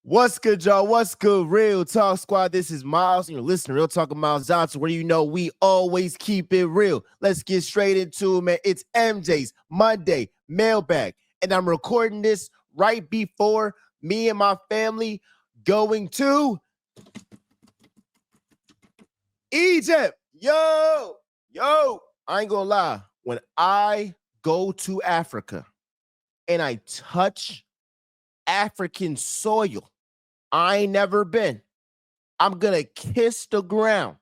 What's good, y'all? What's good, Real Talk Squad? This is Miles, and you're listening to Real Talk with Miles Johnson, where you know we always keep it real. Let's get straight into it, man. It's MJ's Monday Mailbag, and I'm recording this right before me and my family going to Egypt. Yo, I ain't gonna lie. When I go to Africa and I touch African soil, I ain't never been. I'm going to kiss the ground.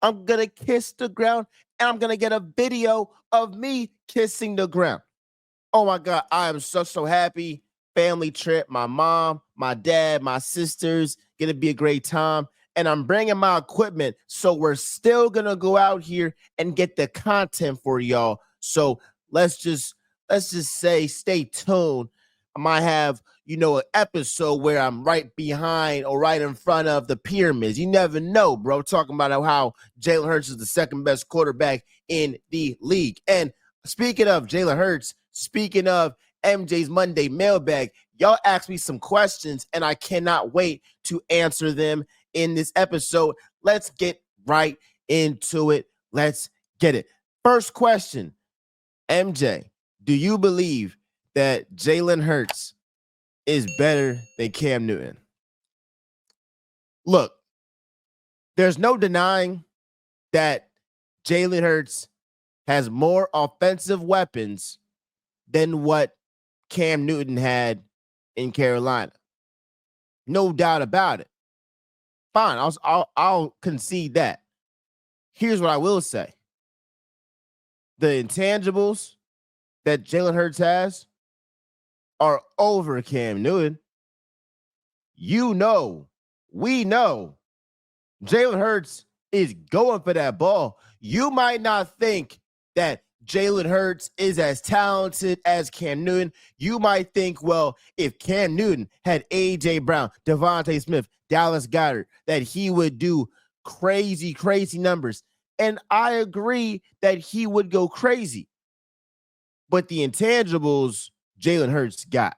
I'm going to kiss the ground, and I'm going to get a video of me kissing the ground. Oh, my God. I am so happy. Family trip. My mom, my dad, my sisters. Going to be a great time. And I'm bringing my equipment, so we're still going to go out here and get the content for y'all. So let's just say stay tuned. I might have, an episode where I'm right behind or right in front of the pyramids. You never know, bro. Talking about how Jalen Herz is the second best quarterback in the league. And speaking of Jalen Herz, speaking of MJ's Monday Mailbag, y'all asked me some questions, and I cannot wait to answer them in this episode. Let's get right into it. Let's get it. First question, MJ, do you believe that Jalen Herz is better than Cam Newton? Look, there's no denying that Jalen Herz has more offensive weapons than what Cam Newton had in Carolina. No doubt about it. Fine, I'll concede that. Here's what I will say. The intangibles that Jalen Herz has are over Cam Newton. We know Jalen Herz is going for that ball. You might not think that Jalen Herz is as talented as Cam Newton. You might think, well, if Cam Newton had A.J. Brown, Devontae Smith, Dallas Goedert, that he would do crazy numbers. And I agree that he would go crazy. But the intangibles Jalen Herz got.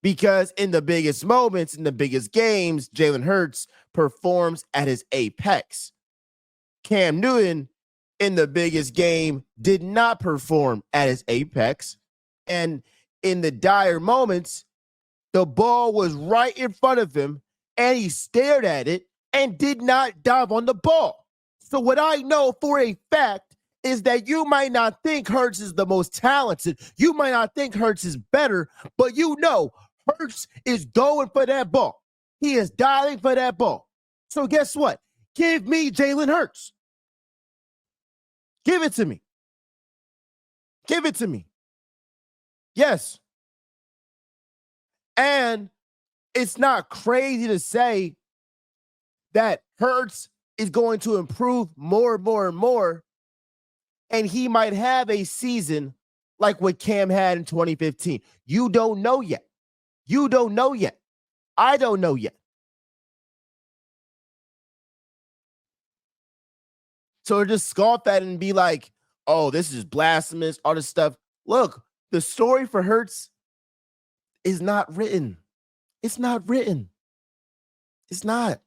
Because in the biggest moments, in the biggest games, Jalen Herz performs at his apex. Cam Newton, in the biggest game, did not perform at his apex. And in the dire moments, the ball was right in front of him, and he stared at it and did not dive on the ball. So what I know for a fact is that you might not think Hertz is the most talented. You might not think Hertz is better, but Hertz is going for that ball. He is diving for that ball. So guess what? Give me Jalen Hertz. Give it to me. Give it to me. Yes. And it's not crazy to say that Hertz is going to improve more and more. And he might have a season like what Cam had in 2015. You don't know yet. You don't know yet. I don't know yet. So just scoff at it and be like, oh, this is blasphemous, all this stuff. Look, the story for Hertz is not written. It's not written. It's not.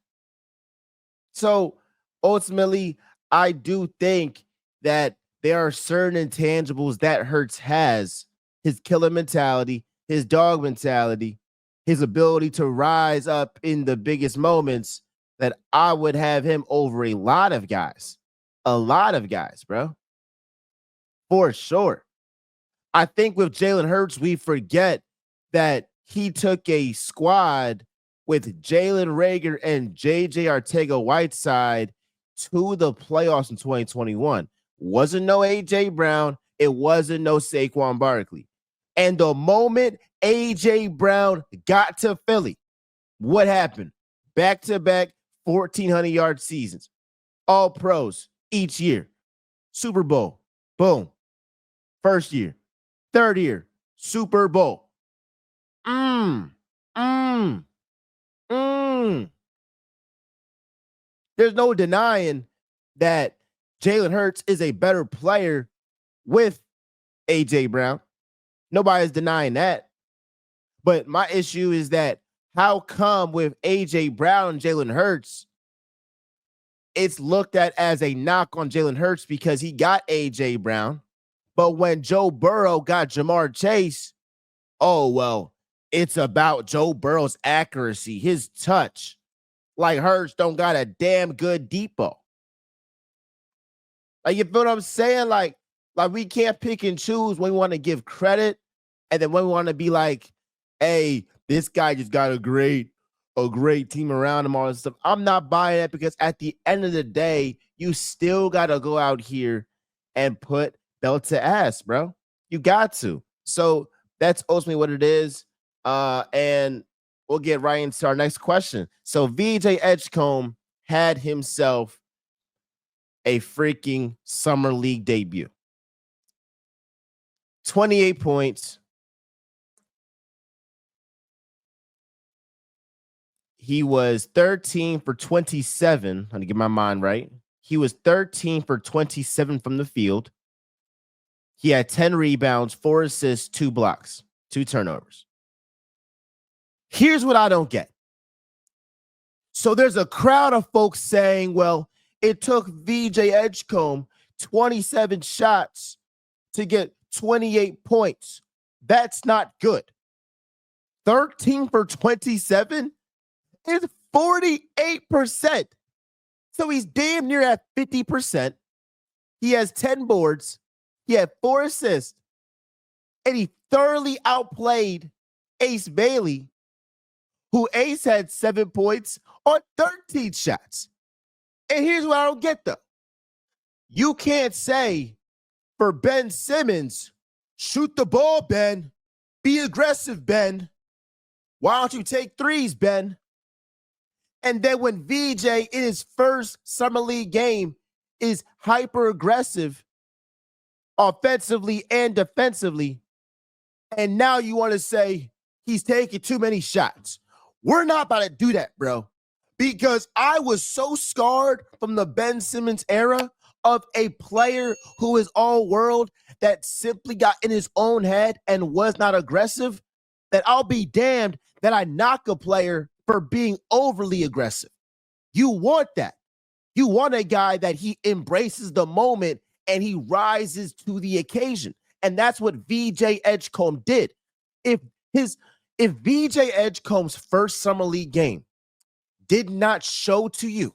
So ultimately, I do think that there are certain intangibles that Hertz has. His killer mentality, his dog mentality, his ability to rise up in the biggest moments, that I would have him over a lot of guys. A lot of guys, bro. For sure. I think with Jalen Hertz, we forget that he took a squad with Jalen Reagor and J.J. Arcega-Whiteside to the playoffs in 2021. Wasn't no A.J. Brown. It wasn't no Saquon Barkley. And the moment A.J. Brown got to Philly, what happened? Back-to-back 1,400-yard seasons. All pros each year. Super Bowl. Boom. First year. Third year. Super Bowl. There's no denying that Jalen Hertz is a better player with A.J. Brown. Nobody's denying that. But my issue is that how come with A.J. Brown and Jalen Hurts, it's looked at as a knock on Jalen Hurts because he got A.J. Brown. But when Joe Burrow got Jamar Chase, oh, well, it's about Joe Burrow's accuracy, his touch. Like Hurts don't got a damn good deep ball. Like, you feel what I'm saying? Like we can't pick and choose when we want to give credit, and then when we want to be like, hey, this guy just got a great team around him, all this stuff. I'm not buying it because at the end of the day, you still got to go out here and put belt to ass, bro. You got to. So that's ultimately what it is. And we'll get right into our next question. So VJ Edgecombe had himself a freaking summer league debut. 28 points. He was 13 for 27. Let me get my mind right. He was 13 for 27 from the field. He had 10 rebounds, 4 assists, 2 blocks, 2 turnovers. Here's what I don't get. So there's a crowd of folks saying, well, it took VJ Edgecombe 27 shots to get 28 points. That's not good. 13 for 27 is 48%. So he's damn near at 50%. He has 10 boards. He had 4 assists. And he thoroughly outplayed Ace Bailey, who Ace had 7 points on 13 shots. And here's what I don't get, though. You can't say for Ben Simmons, shoot the ball, Ben. Be aggressive, Ben. Why don't you take threes, Ben? And then when VJ in his first summer league game is hyper aggressive offensively and defensively, and now you want to say he's taking too many shots. We're not about to do that, bro, because I was so scarred from the Ben Simmons era of a player who is all world that simply got in his own head and was not aggressive, that I'll be damned that I knock a player for being overly aggressive. You want that. You want a guy that he embraces the moment and he rises to the occasion. And that's what VJ Edgecombe did. If VJ Edgecombe's first summer league game did not show to you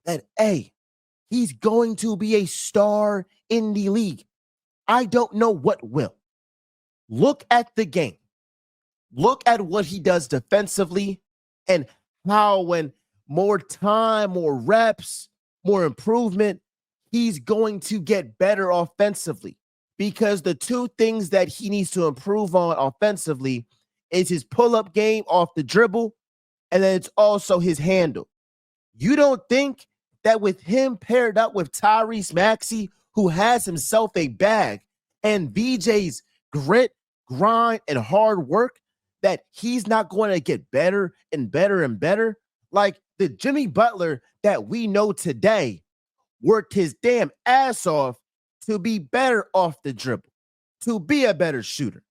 that, hey, he's going to be a star in the league, I don't know what will. Look at the game. Look at what he does defensively and how when more time, more reps, more improvement, he's going to get better offensively. Because the two things that he needs to improve on offensively is his pull-up game off the dribble, and then it's also his handle. You don't think that with him paired up with Tyrese Maxey, who has himself a bag, and VJ's grit, grind, and hard work, that he's not going to get better and better and better? Like the Jimmy Butler that we know today worked his damn ass off to be better off the dribble, to be a better shooter,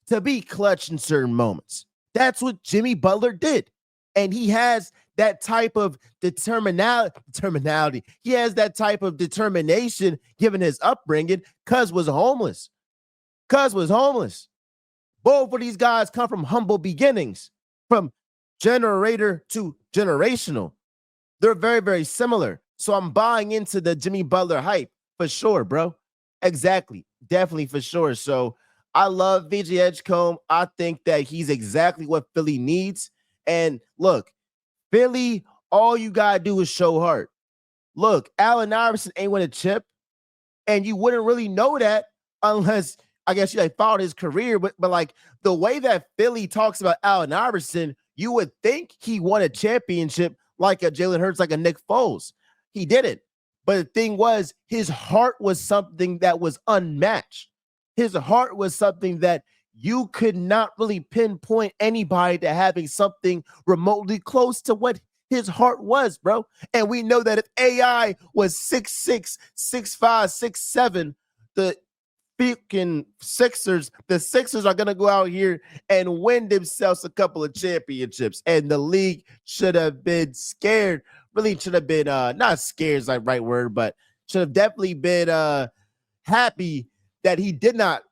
to be clutch in certain moments. That's what Jimmy Butler did. And he has that type of determinality. He has that type of determination given his upbringing. Cuz was homeless. Both of these guys come from humble beginnings, from generator to generational. They're very, very similar. So I'm buying into the Jimmy Butler hype for sure, bro. Exactly. Definitely for sure. So I love VJ Edgecombe. I think that he's exactly what Philly needs. And look, Philly, all you got to do is show heart. Look, Allen Iverson ain't win a chip, and you wouldn't really know that unless, I guess, you followed his career. But like the way that Philly talks about Allen Iverson, you would think he won a championship like a Jalen Hurts, like a Nick Foles. He didn't. But the thing was, his heart was something that was unmatched. His heart was something that you could not really pinpoint anybody to having something remotely close to what his heart was, bro. And we know that if AI was 6'6", 6'5", 6'7", the freaking Sixers, the Sixers are going to go out here and win themselves a couple of championships. And the league should have been scared. Really should have been, not scared is the right word, but should have definitely been happy that he did not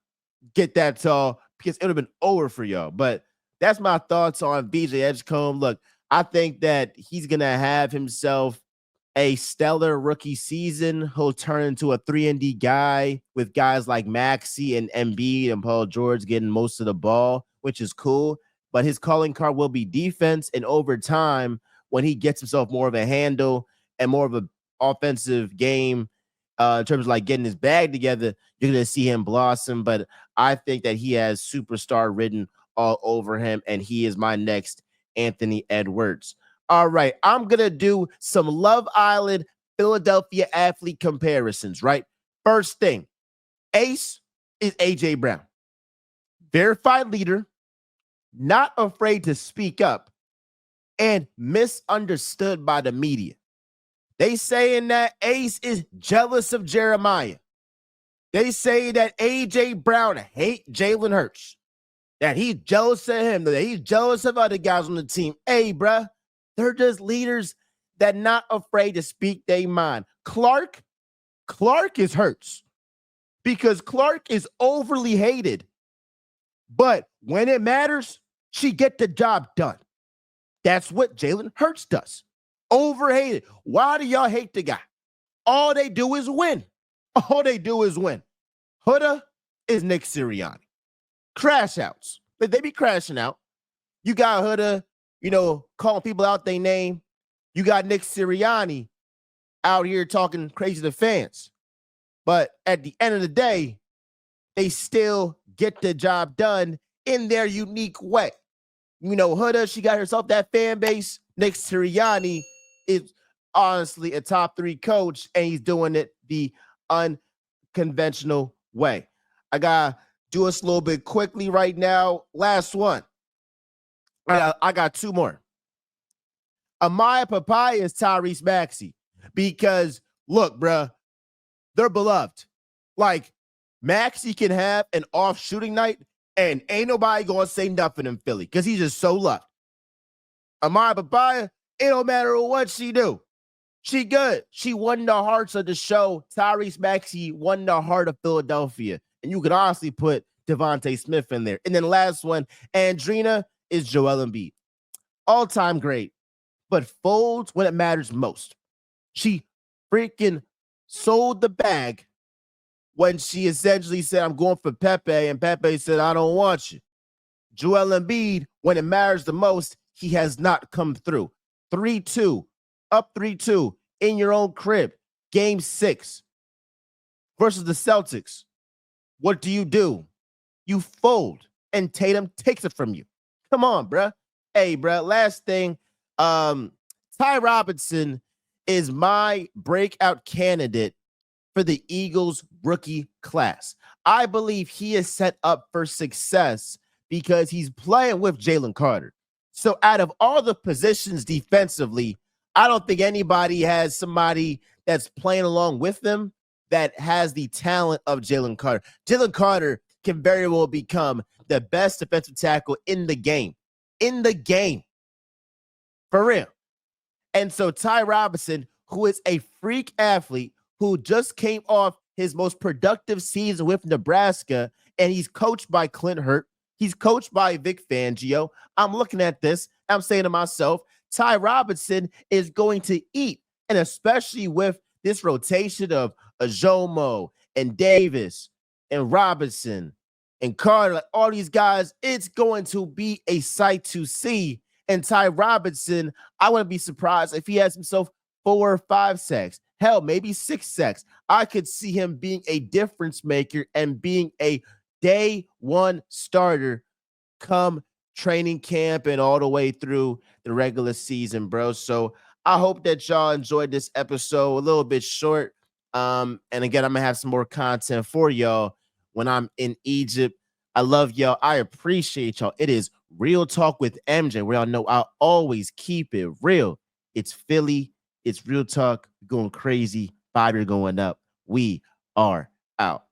get that tall, because it would have been over for y'all. But that's my thoughts on BJ Edgecombe. Look, I think that he's going to have himself a stellar rookie season. He'll turn into a 3-and-D guy with guys like Maxey and Embiid and Paul George getting most of the ball, which is cool. But his calling card will be defense. And over time, when he gets himself more of a handle and more of an offensive game, in terms of like getting his bag together, you're going to see him blossom. But I think that he has superstar written all over him, and he is my next Anthony Edwards. All right, I'm going to do some Love Island Philadelphia athlete comparisons, right? First thing, Ace is A.J. Brown. Verified leader, not afraid to speak up, and misunderstood by the media. They saying that Ace is jealous of Jeremiah. They say that A.J. Brown hate Jalen Hurts, that he's jealous of him, that he's jealous of other guys on the team. Hey, bruh, they're just leaders that not afraid to speak their mind. Clark is Hurts because Clark is overly hated. But when it matters, she get the job done. That's what Jalen Hurts does. Overhated. Why do y'all hate the guy? All they do is win. All they do is win. Huda is Nick Sirianni. Crash outs. But they be crashing out. You got Huda, calling people out their name. You got Nick Sirianni out here talking crazy to fans. But at the end of the day, they still get the job done in their unique way. Huda, she got herself that fan base. Nick Sirianni is honestly a top 3 coach, and he's doing it the unconventional way. I got to do this a little bit quickly right now. Last one. I got 2 more. Amaya Papaya is Tyrese Maxey because, look, bruh, they're beloved. Like, Maxey can have an off shooting night, and ain't nobody going to say nothing in Philly because he's just so loved. Amaya Papaya, it don't matter what she do. She good. She won the hearts of the show. Tyrese Maxey won the heart of Philadelphia. And you could honestly put Devontae Smith in there. And then the last one, Andrina, is Joel Embiid. All-time great, but folds when it matters most. She freaking sold the bag when she essentially said, I'm going for Pepe, and Pepe said, I don't want you. Joel Embiid, when it matters the most, he has not come through. 3-2, up 3-2 in your own crib. Game 6 versus the Celtics. What do? You fold, and Tatum takes it from you. Come on, bruh. Hey, bruh, last thing. Ty Robinson is my breakout candidate for the Eagles rookie class. I believe he is set up for success because he's playing with Jalen Carter. So out of all the positions defensively, I don't think anybody has somebody that's playing along with them that has the talent of Jalen Carter. Jalen Carter can very well become the best defensive tackle in the game. In the game. For real. And so Ty Robinson, who is a freak athlete, who just came off his most productive season with Nebraska, and he's coached by Clint Hurt. He's coached by Vic Fangio. I'm looking at this. I'm saying to myself, Ty Robinson is going to eat. And especially with this rotation of Ajomo and Davis and Robinson and Carter, like all these guys, it's going to be a sight to see. And Ty Robinson, I wouldn't be surprised if he has himself 4 or 5 sacks. Hell, maybe 6 sacks. I could see him being a difference maker and being a day 1 starter come training camp and all the way through the regular season, bro. So I hope that y'all enjoyed this episode. A little bit short. And again, I'm going to have some more content for y'all when I'm in Egypt. I love y'all. I appreciate y'all. It is Real Talk with MJ, where y'all know I always keep it real. It's Philly. It's Real Talk. Going crazy. 5 year going up. We are out.